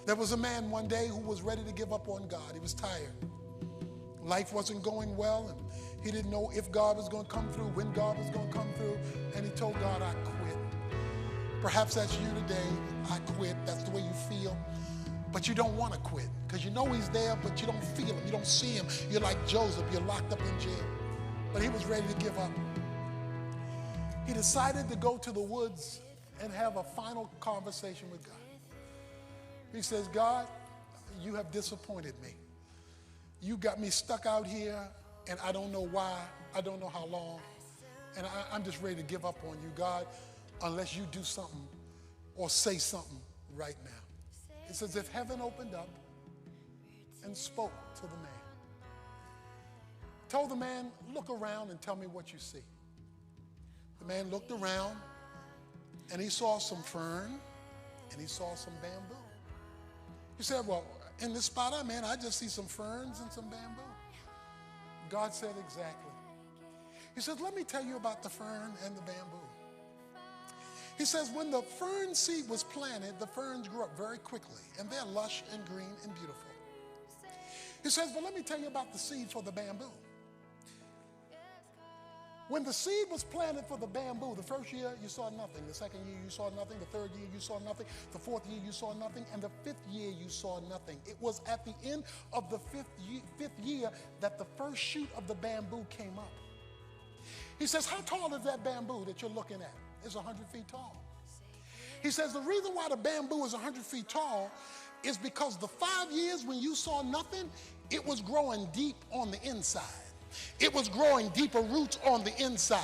There was a man one day who was ready to give up on God. He was tired. Life wasn't going well, and he didn't know if God was going to come through, when God was going to come through, and he told God, I quit. Perhaps that's you today. I quit. That's the way you feel. But you don't want to quit because you know he's there, but you don't feel him. You don't see him. You're like Joseph. You're locked up in jail. But he was ready to give up. He decided to go to the woods and have a final conversation with God. He says, God, you have disappointed me. You got me stuck out here, and I don't know why. I don't know how long. And I'm just ready to give up on you, God, unless you do something or say something right now. It's as if heaven opened up and spoke to the man. Told the man, look around and tell me what you see. The man looked around, and he saw some fern, and he saw some bamboo. He said, well, in this spot I'm in, I just see some ferns and some bamboo. God said, exactly. He said, let me tell you about the fern and the bamboo. He says, when the fern seed was planted, the ferns grew up very quickly, and they're lush and green and beautiful. He says, but let me tell you about the seed for the bamboo. When the seed was planted for the bamboo, the first year you saw nothing. The second year you saw nothing. The third year you saw nothing. The fourth year you saw nothing. And the fifth year you saw nothing. It was at the end of the fifth year that the first shoot of the bamboo came up. He says, how tall is that bamboo that you're looking at? It's 100 feet tall. He says, the reason why the bamboo is 100 feet tall is because the 5 years when you saw nothing, it was growing deep on the inside. It was growing deeper roots on the inside.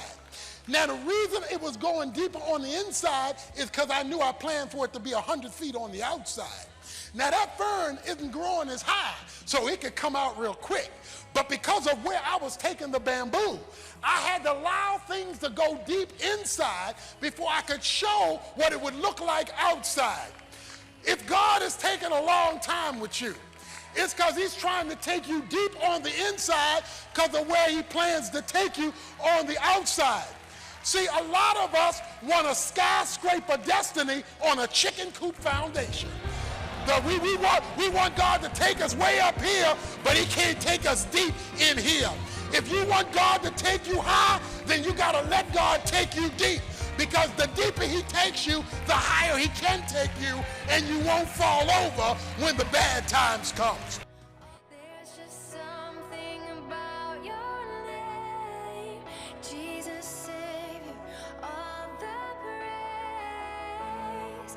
Now, the reason it was going deeper on the inside is because I knew I planned for it to be 100 feet on the outside. Now, that fern isn't growing as high, so it could come out real quick. But because of where I was taking the bamboo, I had to allow things to go deep inside before I could show what it would look like outside. If God is taking a long time with you, it's because he's trying to take you deep on the inside because of where he plans to take you on the outside. See, a lot of us want a skyscraper destiny on a chicken coop foundation. We want God to take us way up here, but he can't take us deep in here. If you want God to take you high, then you got to let God take you deep. Because the deeper he takes you, the higher he can take you, and you won't fall over when the bad times come. There's just something about your name, Jesus, Savior, all the praise.